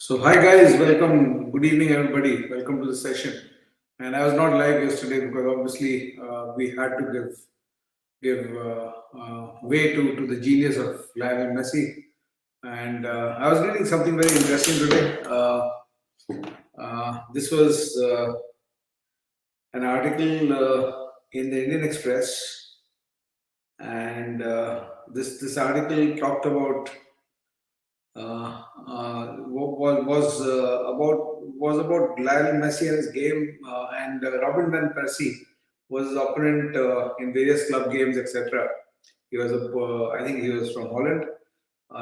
So, hi guys, welcome. Good evening, everybody. Welcome to the session. And I was not live yesterday because obviously we had to give way to the genius of Lionel Messi. And I was reading something very interesting today. This was an article in the Indian Express, and this article talked about was about Lionel Messi and his game, and Robin van Persie was his opponent in various club games, etc. He was I think he was from Holland.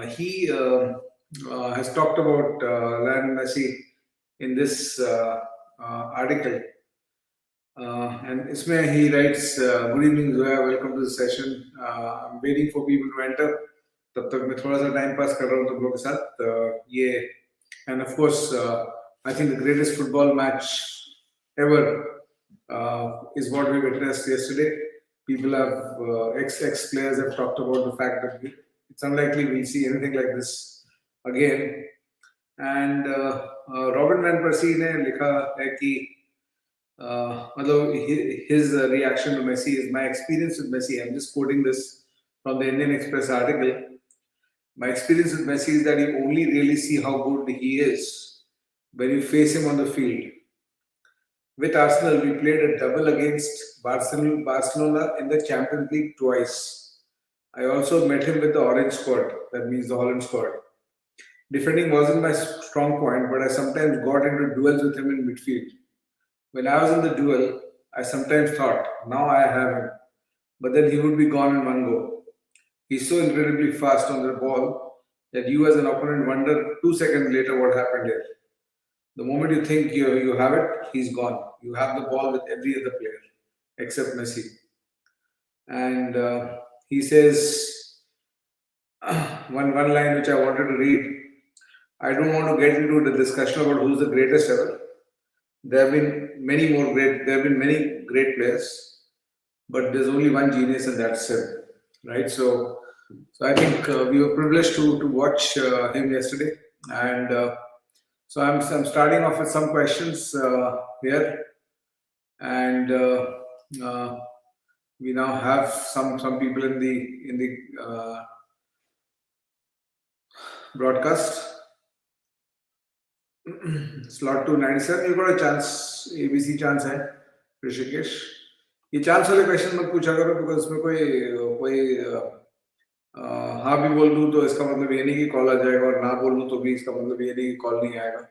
He has talked about Lionel Messi in this article, and इसमें he writes, "Good evening, Zoya. Welcome to the session. I'm waiting for people to enter. तब तक मैं थोड़ा सा time pass कर रहा हूँ तुम लोगों के साथ ये and of course I think the greatest football match ever is what we witnessed yesterday. People have ex players have talked about the fact that it's unlikely we'll see anything like this again. And Robin van Persie ने लिखा है कि मतलब his reaction to Messi is, "My experience with Messi." I'm just quoting this from the Indian Express article. "My experience with Messi is that you only really see how good he is when you face him on the field. With Arsenal, we played a double against Barcelona in the Champions League twice. I also met him with the orange squad, that means the Holland squad. Defending wasn't my strong point, but I sometimes got into duels with him in midfield. When I was in the duel, I sometimes thought, now I have him, but then he would be gone in one go. He's so incredibly fast on the ball that you as an opponent wonder 2 seconds later what happened here. The moment you think you have it, he's gone. You have the ball with every other player except Messi." And he says one line which I wanted to read. "I don't want to get into the discussion about who's the greatest ever. There have been many great players, but there's only one genius, and that's him." Right? So I think we were privileged to watch him yesterday, and so I'm starting off with some questions here, and we now have some people in the broadcast. Slot 297, you got a chance, ABC chance है ऋषिकेश. ये chance वाले question मत पूछा करो because उसमें कोई हाँ भी बोल दूं तो इसका मतलब ये नहीं कि कॉल आ जाएगा, और ना बोल दूं तो भी इसका मतलब ये नहीं कि कॉल नहीं आएगा.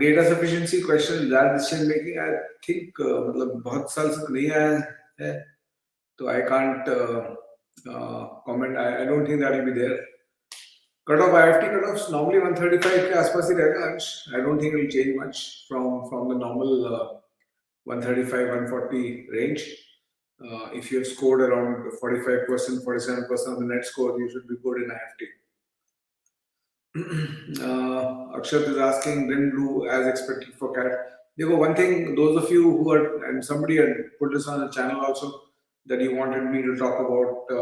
Data sufficiency question, that decision making, I think मतलब बहुत साल से नहीं आया है, तो I can't comment. I don't think that will be there. Cut off, IFT cutoffs normally 135 के आसपास ही रहेगा अंश. I don't think it will change much from the normal 135 140 range. If you have scored around 45%, 47% of the net score, you should be good in IFT. Akshat is asking, didn't do as expected for CAT. Dekho, one thing, those of you who are, and somebody had put this on the channel also, that you wanted me to talk about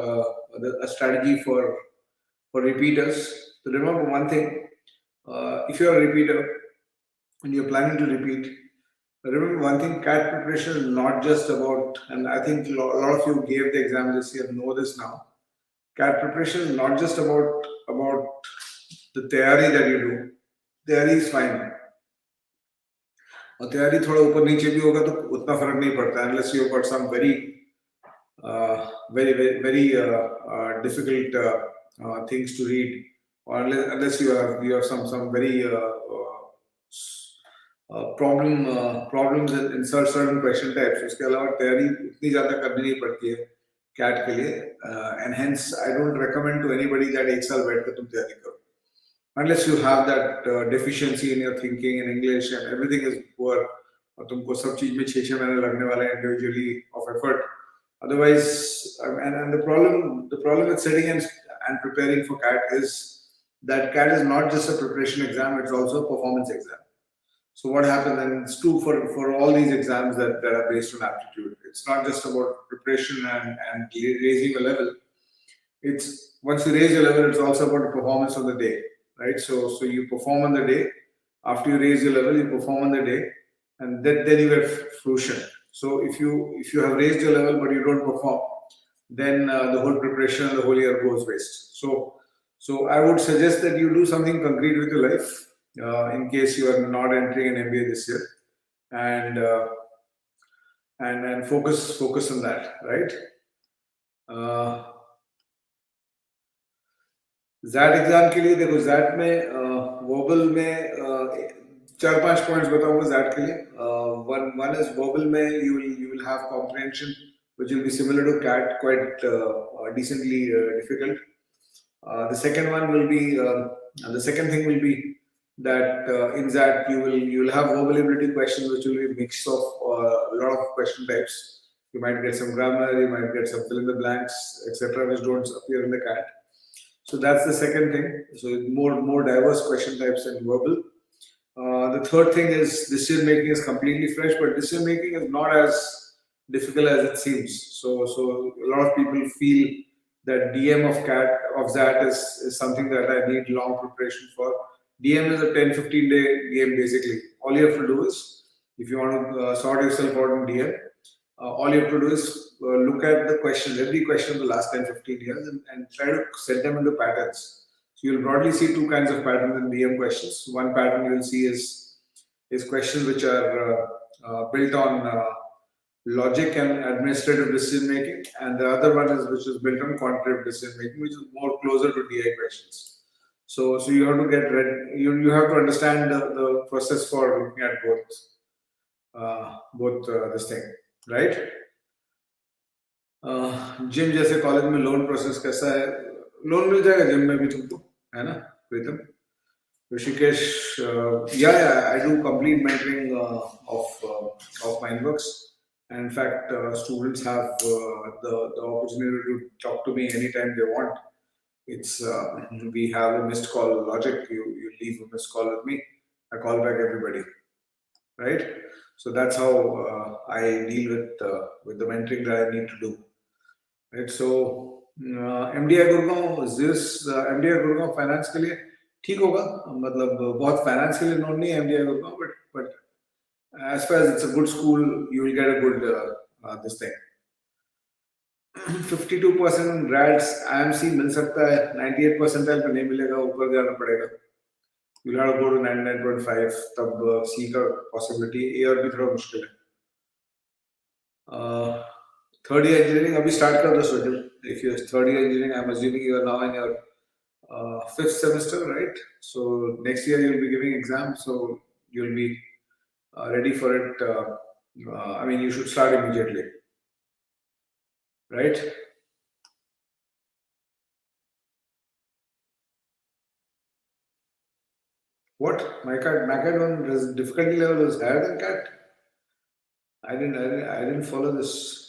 a strategy for repeaters. So remember one thing, if you're a repeater and you're planning to repeat, remember one thing, CAT preparation is not just about, and I think a lot of you gave the exam this year, know this now. CAT preparation is not just about the theory that you do. Theory is fine. और तैयारी थोड़ा ऊपर नीचे भी होगा तो उतना फर्क नहीं पड़ता, unless you've got some very difficult things to read, or unless you have some very problems in certain question types. उसके अलावा तैयारी उतनी ज़्यादा करनी नहीं पड़ती है CAT के लिए, and hence I don't recommend to anybody that एक साल बैठ कर तुम तैयारी करो, unless you have that deficiency in your thinking in English and everything is poor, और तुमको सब चीज में 6 महीने लगने वाले हैं individually of effort. Otherwise, and the problem with sitting and preparing for CAT is that CAT is not just a preparation exam, it's also a performance exam. So what happens, and it's true for all these exams that are based on aptitude, it's not just about preparation and raising your level. It's once you raise your level, it's also about the performance of the day. right? So you perform on the day. After you raise your level, you perform on the day, and then you get fruition. So if you have raised your level but you don't perform, then the whole preparation and the whole year goes waste. So I would suggest that you do something concrete with your life, in case you are not entering an MBA this year, and and focus on that, right? uh, XAT exam के लिए देखो, jet में verbal में चार पांच points बताऊंगा jet के लिए. वन इज वर्बल में you will have comprehension which will be similar to cat, quite decently difficult. The second one will be the second thing will be that in that you will have verbal ability questions which will be a mix of a lot of question types. You might get some grammar, you might get some fill in the blanks, etc., which don't appear in the cat. So that's the second thing. So more diverse question types and verbal. The third thing is decision making is completely fresh, but decision making is not as difficult as it seems. So a lot of people feel that DM of cat of that is something that I need long preparation for. DM is a 10-15 day game basically. All you have to do is, if you want to sort yourself out in DM, all you have to do is look at the questions, every question of the last 10-15 years, and try to set them into patterns. So you'll broadly see two kinds of patterns in DM questions. One pattern you will see is questions which are built on logic and administrative decision making, and the other one is which is built on quantitative decision making, which is more closer to DI questions. So you have to get ready. You have to understand the process for looking at both this thing, right? Gym जैसे college में loan process कैसा है? Loan मिल जाएगा gym में भी तुमको, है ना प्रीतम? Rishikesh, yeah, I do complete mentoring of Mindworks, and in fact, students have the opportunity to talk to me anytime they want. It's we have a missed call logic. You leave a missed call with me, I call back everybody, right? So that's how I deal with the mentoring that I need to do, right? So MDI Gurgaon is this MDI Gurgaon finance के लिए ठीक होगा, मतलब बहुत finance के लिए known नहीं है MDI Gurgaon, but as far as it's a good school, you will get a good this thing. 52% grads IMC मिल सकता है, 98 percentile पे नहीं मिलेगा, ऊपर जाना पड़ेगा. You'll have to go to 99.5, तब C का possibility. A और B थोड़ा मुश्किल है. Third year engineering अभी start कर दो सोचो. If you're third year engineering, I'm assuming you are now in your fifth semester, right? So next year you'll be giving exams, so you'll be ready for it. I mean, you should start immediately, right? What? MyCat one difficulty level is higher than CAT? I didn't follow this.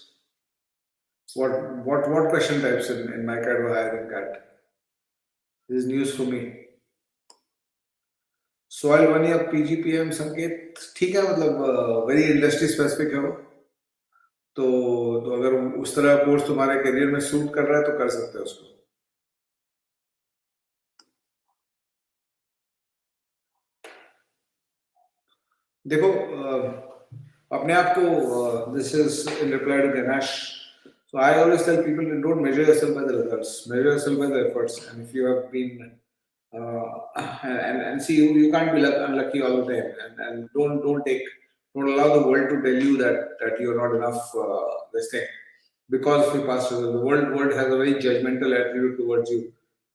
What question types in MyCat were higher than CAT? This is news for me. Soil 1 year PGPM संकेत ठीक है, मतलब very industry specific है वो. तो अगर उस तरह कोर्स तुम्हारे करियर में सूट कर रहा है तो कर सकते हो उसको. देखो अपने आप को, this is in reply to Ganesh. So I always tell people, don't measure yourself by the results, measure yourself by the efforts. And if you have been and see, you can't be unlucky all the time, and don't allow the world to tell you that you're not enough this thing because of your past results. The world has a very judgmental attitude towards you.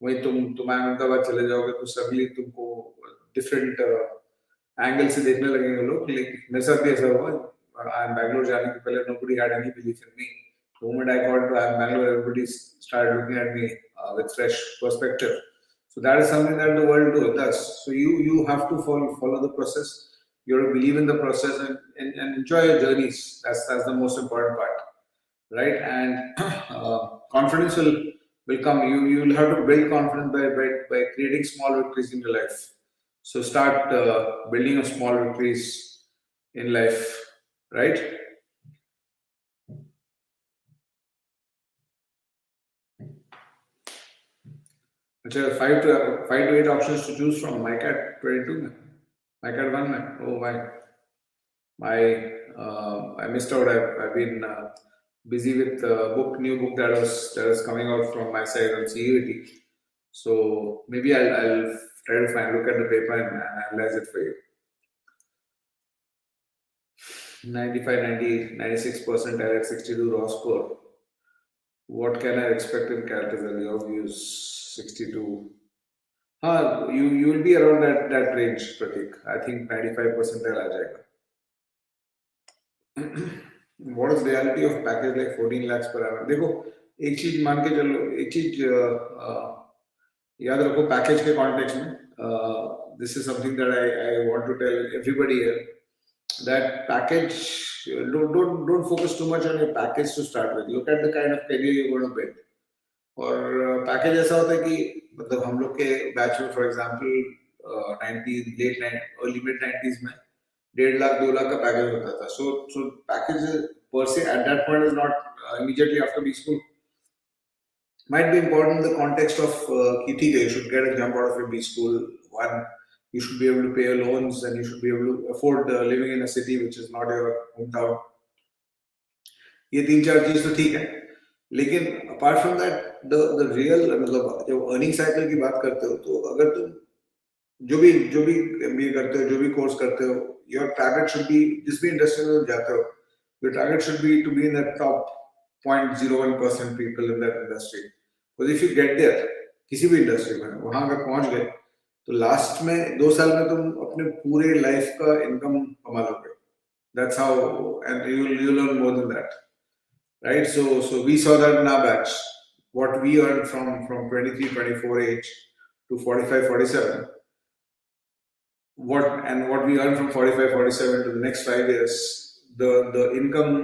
वही तुम अहमदाबाद चले जाओगे तो सभी तुमको different angle से देखने लगेंगे लोग. लेकिन मेरे साथ भी ऐसा हुआ. आई एम बैंगलोर जाने के पहले nobody had any belief in me. The moment I got to Bangalore, everybody started looking at me with fresh perspective. So that is something that the world does. So you have to follow the process. You have to believe in the process and enjoy your journeys. That's the most important part, right? And confidence will come. You will have to build confidence by creating small victories in your life. So start building a small victories in life, right? अच्छा, 5 to 8 options to choose from. MyCat 22 में, MyCat 1 में. Oh my, I missed out. I've been busy with new book that was coming out from my side on CUET. So maybe I'll try to look at the paper and analyze it for you. 95, 90, 96 percentile at 62 raw score. What can I expect in characters? Your views 62. You will be around that range, Pratik. I think 95 percentile आ जाएगा. What is reality of package like 14 lakhs per annum? देखो, एक चीज मान के चलो, एक चीज याद रखो पैकेज के कॉन्टेक्स्ट में. This is something that I want to tell everybody here, that package, don't focus too much on your package to start with. Look at the kind of career you're going to build. और package ऐसा होता है कि मतलब हम लोग के batch में for example 90 early mid 90s में 1.5 लाख 2 लाख का पैकेज होता था. सो package per se at that point is not immediately after B school. Might be important in the context of कि ठीक है, you should get a jump out of your B school. One, you should be able to pay your loans and you should be able to afford living in a city which is not your hometown. ये 3-4 चीज तो ठीक है, लेकिन apart from that the real मतलब जब earning cycle की बात करते हो तो अगर तुम जो भी MBA करते हो, जो भी कोर्स करते हो, योर टारगेट शुड बी, जिस भी इंडस्ट्री में जाते हो, your target should be to be in the top 0.01% people in that industry. Because if you get there किसी भी इंडस्ट्री में वहां अगर पहुंच गए तो लास्ट में 2 साल में तुम अपने पूरे लाइफ का इनकम कमा लोगे. That's how, and you learn more than that. Right, so we saw that in our batch. What we earned from 23-24 age to 45-47. What we earned from 45-47 to the next 5 years, the income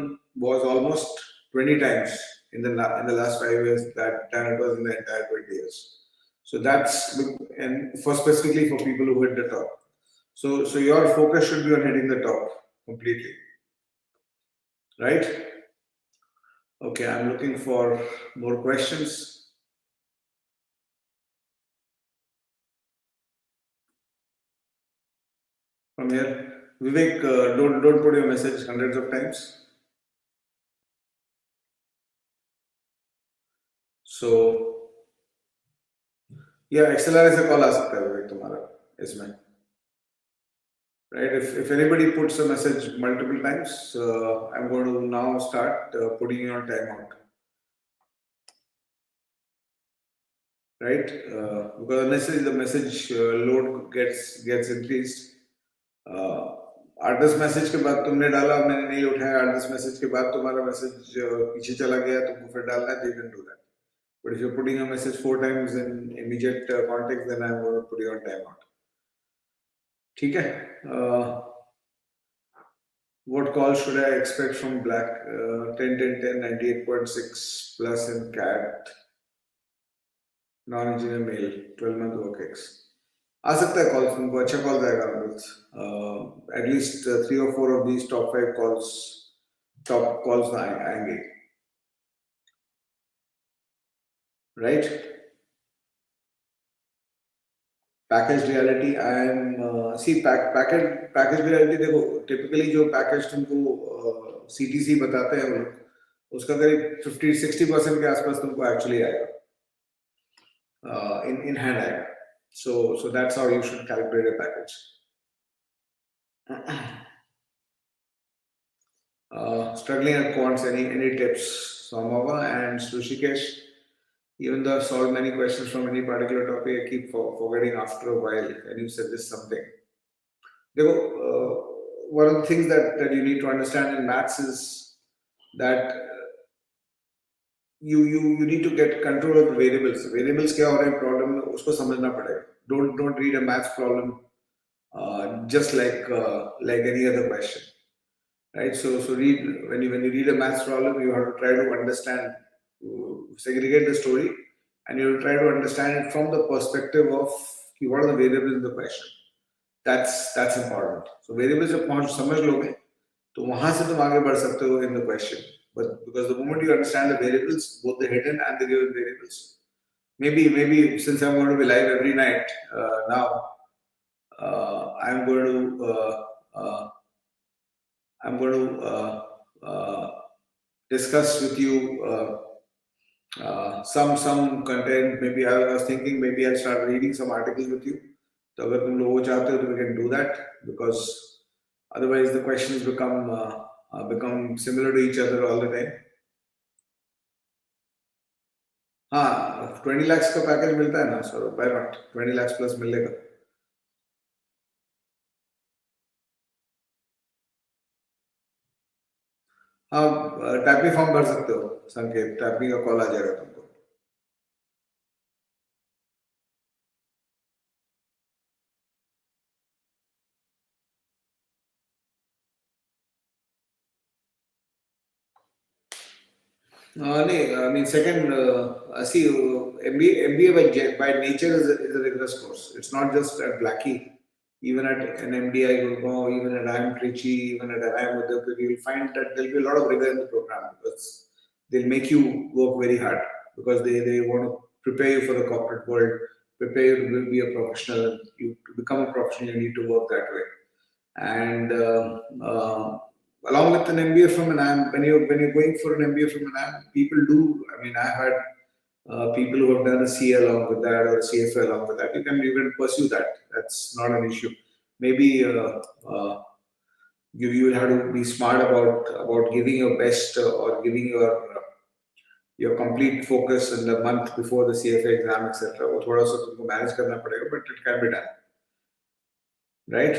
was almost 20 times in the last 5 years than it was in the entire 20 years. So that's, and for specifically for people who hit the top. So your focus should be on hitting the top completely. Right? Okay, I'm looking for more questions. From here, Vivek, don't put your message hundreds of times. So, yeah, XLR से call आ सकता है Vivek तुम्हारा इसमें. Right, if anybody puts a message multiple times, I'm going to now start putting you on timeout. Right, because the message load gets increased. 8-10 message के बाद तुमने डाला, मैंने नहीं उठाया, 8-10 मैसेज के बाद तुम्हारा मैसेज पीछे चला गया, तुमको फिर डालना है, you can do that. But if you're putting a message 4 times in immediate context, then I'm going to put you on timeout. ठीक है. What call should I expect from Black? 10-10-10, 98.6 plus in CAT. Non-engineer male, 12-month work ex. आ सकता है call, तुमको अच्छा call जाएगा अमृत. At least 3 or 4 of these top 5 calls आएंगे. Right? Package reality, I am see package reality. देखो, typically जो package तुमको CTC बताते हैं लोग, उसका करीब 50-60% के आसपास तुमको एक्चुअली आएगा, इन हैंड आएगा. So that's how you should calculate a package. Struggling at quants, any tips? Samava and Sushikesh, even though I've solved many questions from any particular topic, I keep forgetting after a while. Can you suggest something? One of the things that you need to understand in maths is that you need to get control of the variables. Variables क्या हो रहा है problem में, उसको समझना पड़ेगा. Don't read a maths problem just like any other question, right? So read, when you read a maths problem, you have to try to understand, segregate the story, and you will try to understand it from the perspective of what are the variables in the question. That's important. So variables जब समझ लोगे तो वहां से तुम आगे बढ़ सकते हो in the question. But because the moment you understand the variables, both the hidden and the given variables, maybe since I'm going to be live every night now, I'm going to I'm going to discuss with you some content. Maybe I was thinking maybe I'll start reading some articles with you. तो अगर तुम लोग वो चाहते हो तो we can do that, because otherwise the questions become similar to each other all the time. हाँ, 20 lakhs का पैकेज मिलता है ना, so why not 20 lakhs plus मिलेगा. हाँ, टैपी फॉर्म भर सकते हो संकेत, टैपी का कॉल आ जाएगा तुमको. नहीं, I mean second, see, MBA by nature is a rigorous course. It's not just at Blackie. Even at an MDI Gurgaon, even at IIM Trichy, even at IIM Udaipur, you'll find that there'll be a lot of rigor in the program, because they'll make you work very hard, because they want to prepare you for the corporate world, prepare you to be a professional. You to become a professional, you need to work that way. And along with an MBA from an IIM, when you're going for an MBA from an IIM, people do. I mean, I've had people who have done a CA along with that, or a CFA along with that. You can pursue that. That's not an issue. Maybe you will have to be smart about giving your best, or giving your complete focus in the month before the CFA exam, etc. वो थोड़ा सा तुमको manage करना पड़ेगा, but it can be done, right?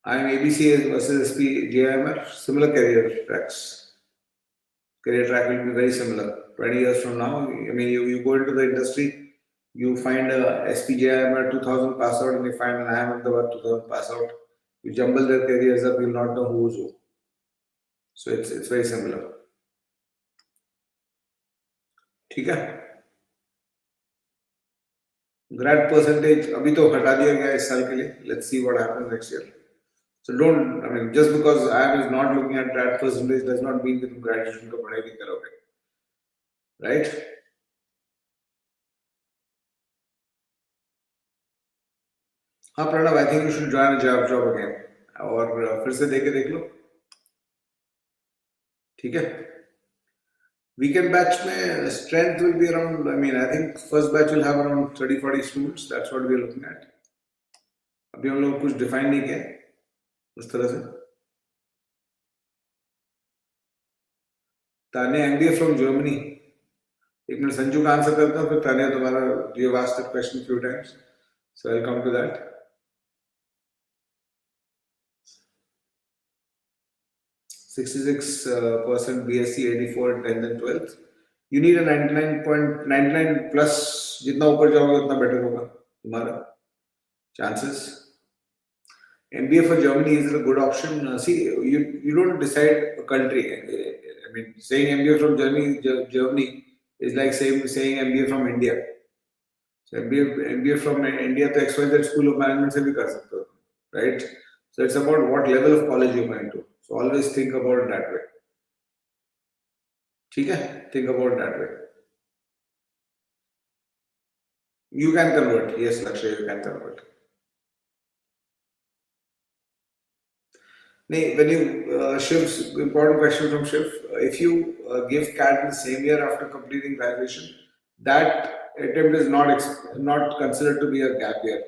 I'm ABC versus SP JIMR, similar career tracks. Career track will be very similar. 20 years from now, I mean, you go into the industry, you find a SPJIMR 2000 pass out, and you find an IIM Ahmedabad 2000 pass out. You jumble their careers up, you'll not know who's who. So it's very similar. ठीक है. Grad percentage अभी तो हटा दिया गया इस साल के लिए. Let's see what happens next year. So don't, I mean, just because I is not looking at grad percentage does not mean that graduation का पढ़ाई नहीं करोगे, right? हाँ Pranav, I think you should join a job again, और फिर से देख लो, ठीक है. Weekend batch में strength will be around, I mean, I think first batch will have around 30-40 students. That's what we are looking at. अभी हम लोग कुछ define नहीं किया उस तरह से. Tanya MBA from Germany. एक मिनट संजू का आंसर करता हूँ, फिर तान्या तुम्हारा, you have asked that question few times, so I'll come to that. 66% BSc, 84 in 10th and 12th. You need a 99.99 plus. जितना ऊपर जाओगे उतना better होगा तुम्हारा chances. MBA for Germany is a good option. See, you don't decide a country. I mean, saying MBA from Germany is like saying MBA from India. So MBA from India to XYZ School of Management से भी कर सकते हो, right? So it's about what level of college you're going to. So always think about it that way. ठीक है? Think about it that way. You can convert. Yes, Lakshay, you can convert. When you Shiv's important question from Shiv, if you give CAT in the same year after completing graduation, that attempt is not considered to be a gap year.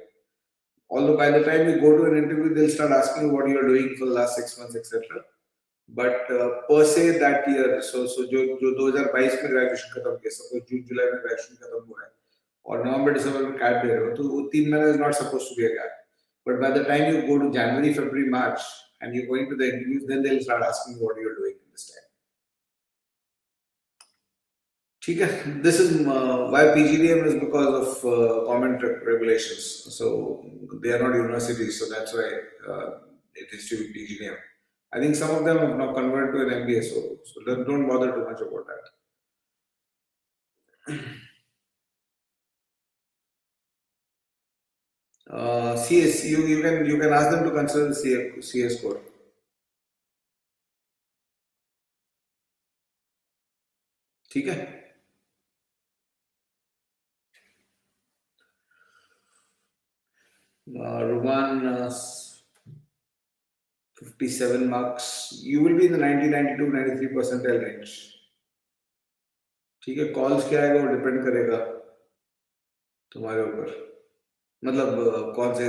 Although by the time you go to an interview, they'll start asking you what you are doing for the last 6 months, etc. But per se that year, so जो 2022 में graduation खत्म किया, suppose जून जुलाई में graduation खत्म हुआ है, और नवंबर दिसंबर में CAT दे रहे हो, तो वो 3 महीने is not supposed to be a gap. But by the time you go to January, February, March, and you're going to the interviews, then they'll start asking what you're doing in this time. ठीक है. This is why PGDM is because of government regulations. So they are not universities, so that's why it is to be PGDM. I think some of them have now converted to an MBA, so don't bother too much about that. CS, you can ask them to consider the CS score. ठीक है. Ruman, 57 marks. You will be in the 90, 92, 93 percentile range. ठीक है, calls क्या आएगा वो depend करेगा तुम्हारे ऊपर, मतलब कौन से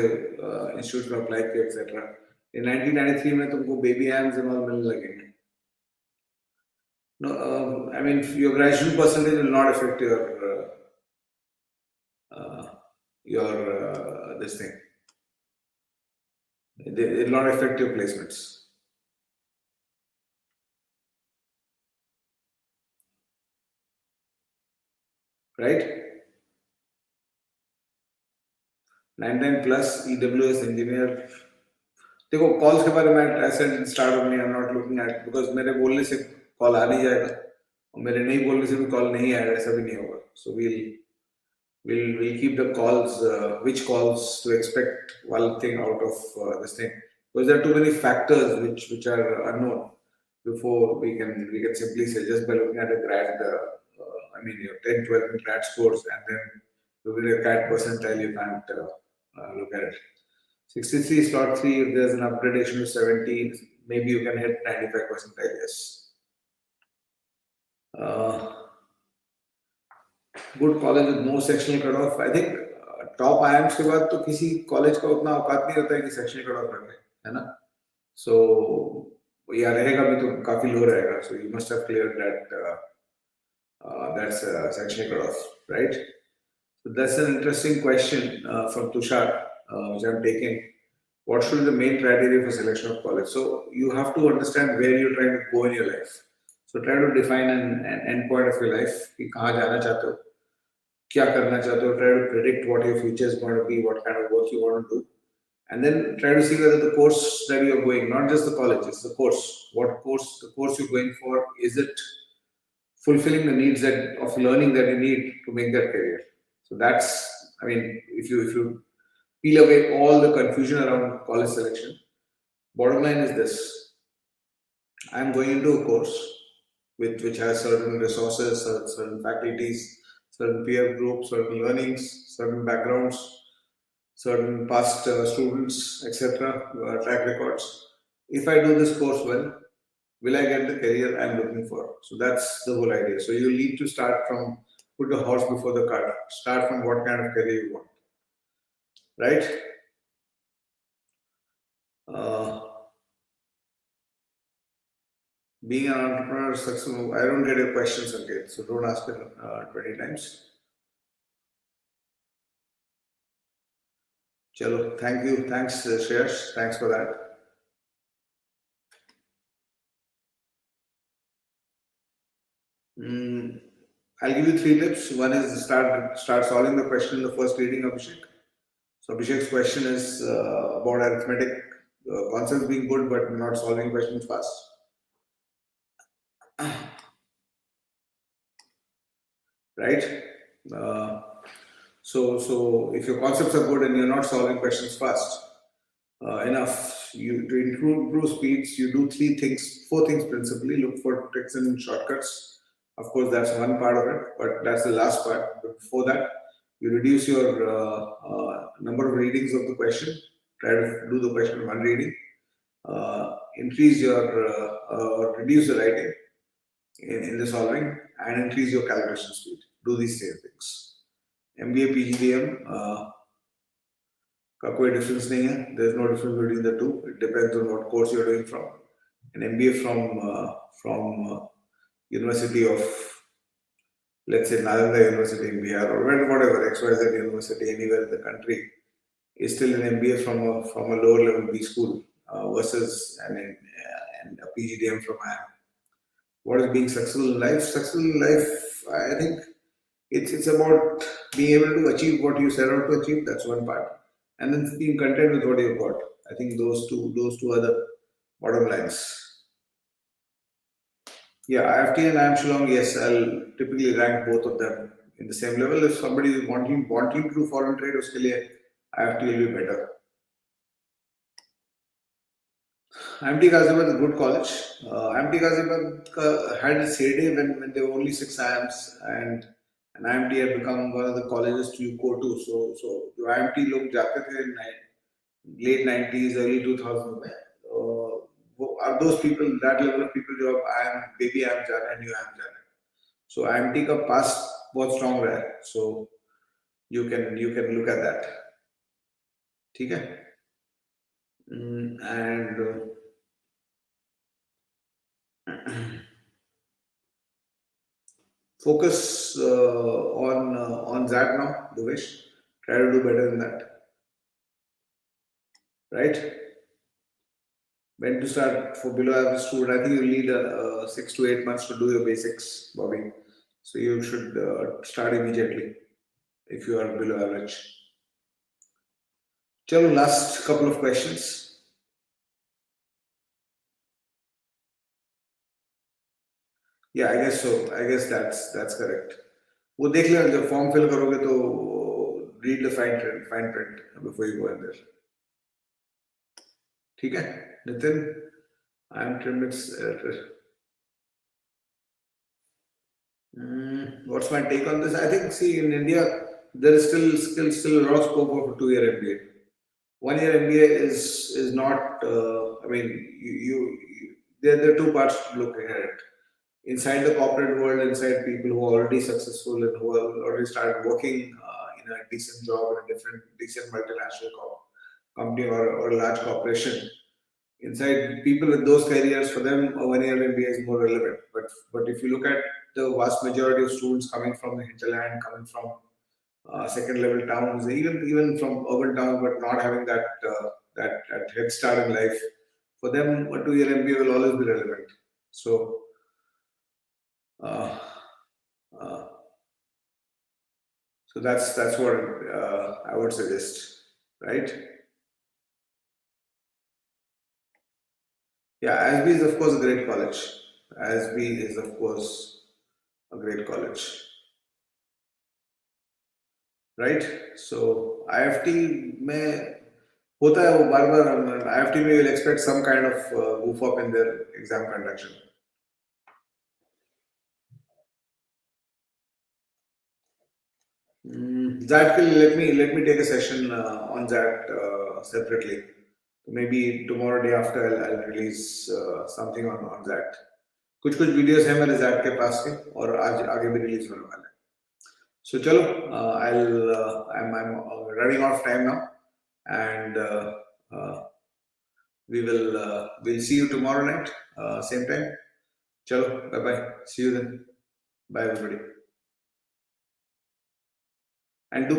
इंस्टीट्यूट में अप्लाई किया एक्सेट्रा। इन 1993 में तुमको बेबी हैंड्स मिलने लगेंगे। No, I mean your graduation percentage will not affect your this thing. It will not affect your placements. Right? 99 plus EWS engineer. देखो कॉल्स के बारे में ऐसे स्टार्ट होने I am not looking at, because मेरे बोलने से कॉल आ नहीं जाएगा और मेरे नहीं बोलने से भी कॉल नहीं आएगा, ऐसा भी नहीं होगा। सो we'll keep the calls, which calls to expect one thing out of this thing, because there are too many factors which are unknown before we can simply say just by looking at a grad, I mean your 10, 12 grad scores and then looking at a grad percentile, you can't look at it. 63 slot 3, if there's an upgradation to 17, maybe you can hit 95 percentile, yes. Good college with no sectional cut off. I think top IIMs के बाद तो किसी college का उतना औकात नहीं रहता है कि सेक्शनल कट ऑफ रखे, है ना। सो या रहेगा भी तो काफी लो रहेगा। So you must have clear that's sectional cut of, right. So that's an interesting question from Tushar, which I'm taking. What should be the main criteria for selection of college? So you have to understand where you're trying to go in your life. So try to define an end point of your life कि कहाँ जाना चाहते हो, क्या करना चाहते हो। Try to predict what your future is going to be, what kind of work you want to do, and then try to see whether the course that you're going, not just the college, it's the course. What course, the course you're going for, is it fulfilling the needs of learning that you need to make that career? So that's, I mean, if you peel away all the confusion around college selection, bottom line is this: I'm going into a course which has certain resources, certain faculties, certain peer groups, certain learnings, certain backgrounds, certain past students, etc., track records. If I do this course well, will I get the career I'm looking for? So that's the whole idea. So you need to start from, put the horse before the cart. Start from what kind of career you want, right? Being an entrepreneur is successful. I don't get your questions, Sanket, so don't ask it 20 times. Chalo, thank you. Thanks, Shreyash. Thanks for that. I'll give you 3 tips. One is start solving the question in the first reading, Abhishek. So Abhishek's question is about arithmetic concepts being good but not solving questions fast. Right? So if your concepts are good and you're not solving questions fast enough, to improve speeds, you do 4 things principally. Look for tricks and shortcuts. Of course, that's one part of it, but that's the last part. But before that, you reduce your number of readings of the question. Try to do the question in 1 reading. Increase your reduce the writing in the solving, and increase your calculation speed. Do these same things. MBA, PGDM का कोई difference नहीं है. There is no difference between the two. It depends on what course you are doing from. An MBA from University of, let's say, Nalanda University in Bihar, or whatever, XYZ University anywhere in the country, is still an MBA from a lower level B school versus an a PGDM from IIM. What is being successful in life? Successful in life, I think it's about being able to achieve what you set out to achieve. That's one part, and then being content with what you've got. I think those two are the bottom lines. Yeah, IFT and IIM Shillong, yes, I'll typically rank both of them in the same level. If somebody is wanting to do foreign trade, uske liye IFT will be better. IMT Ghaziabad is a good college. IMT Ghaziabad had its heyday when there were only 6 IIMs, and IMT had become one of the colleges to go to. So the IMT लोग जाते थे late 90s, early 2000s में are those people, that level of people जो अब I am baby, I am जाना है, new I am जाना है. So IMT का past बहुत strong रहा है. So you can look at that. ठीक है. And focus on that now, Devesh. Try to do better than that. Right? When to start for below average student? I think you need 6 to 8 months to do your basics, Bobby. So you should start immediately if you are below average. Chalo, last couple of questions. Yeah, I guess so. I guess that's correct. वो देख लेना जब form fill करोगे तो read the fine print before you go in there. ठीक है, Nitin. I am Trimix. What's my take on this? I think, see, in India there is still a lot of scope of a 2-year MBA. 1-year MBA is not. I mean, there are two parts to look at it. Inside the corporate world, inside people who are already successful and who have already started working in a decent job in a decent multinational company or a large corporation. Inside people with those careers, for them, a 1-year MBA is more relevant. But if you look at the vast majority of students coming from the hinterland, coming from second level towns, even from urban towns, but not having that head start in life, for them a 2-year MBA will always be relevant. So so that's what I would suggest, right? Yeah, ASB is of course a great college. ASB is of course a great college, right? So IFT में होता है वो बार IFT में you'll expect some kind of goof up in their exam conduction. That will let me take a session on that separately. Maybe tomorrow day after I'll release something on that. कुछ videos हैं मेरे jet के पास के और आज आगे भी release होने वाले हैं. So चलो, I'm running out of time now, and we'll see you tomorrow night, same time. Chalo, bye bye. See you then. Bye everybody. And do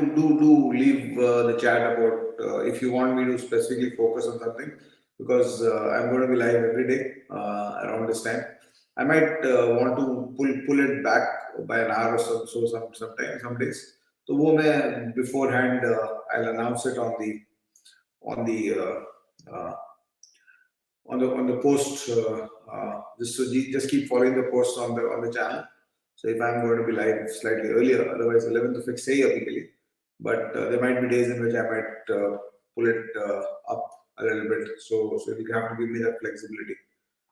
leave the chat about if you want me to specifically focus on something, because I'm going to be live every day around this time. I might want to pull it back by an hour or so some days. So वो मैं beforehand I'll announce it on the post. Just keep following the posts on the channel. So if I'm going to be live slightly earlier, otherwise 11 to fix है typically, but there might be days in which I might pull it up a little bit. So you have to give me that flexibility,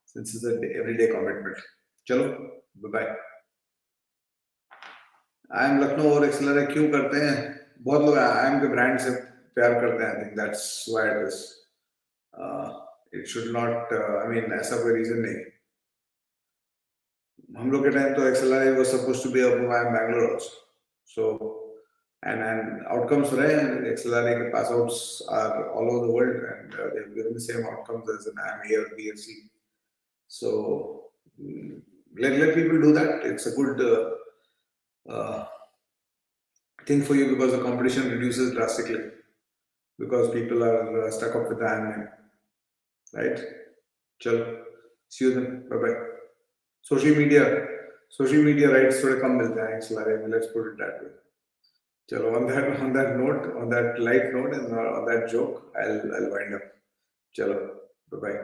since it's an everyday commitment. Chalo, bye bye. I am Lucknow और accelerate क्यों करते हैं? बहुत लोग I am के brand से प्यार करते हैं. I think that's why it is. It should not. I mean, ऐसा कोई reason नहीं. हम लोग के टाइम तो accelerate was supposed to be up in Bangalore also. So and outcomes रहे हैं. एक्सेलरेट के pass outs are all over the world, and they have given the same outcomes as an IIM here, BSc. So let people do that. It's a good thing for you, because the competition reduces drastically, because people are stuck up with the anime, right? Chalo, see you then. Bye bye. Social media rights थोड़े कम मिलते हैं accelerate में. Let's put it that way. Chalo, on that note, on that light note, and on that joke, I'll wind up. Chalo, bye bye.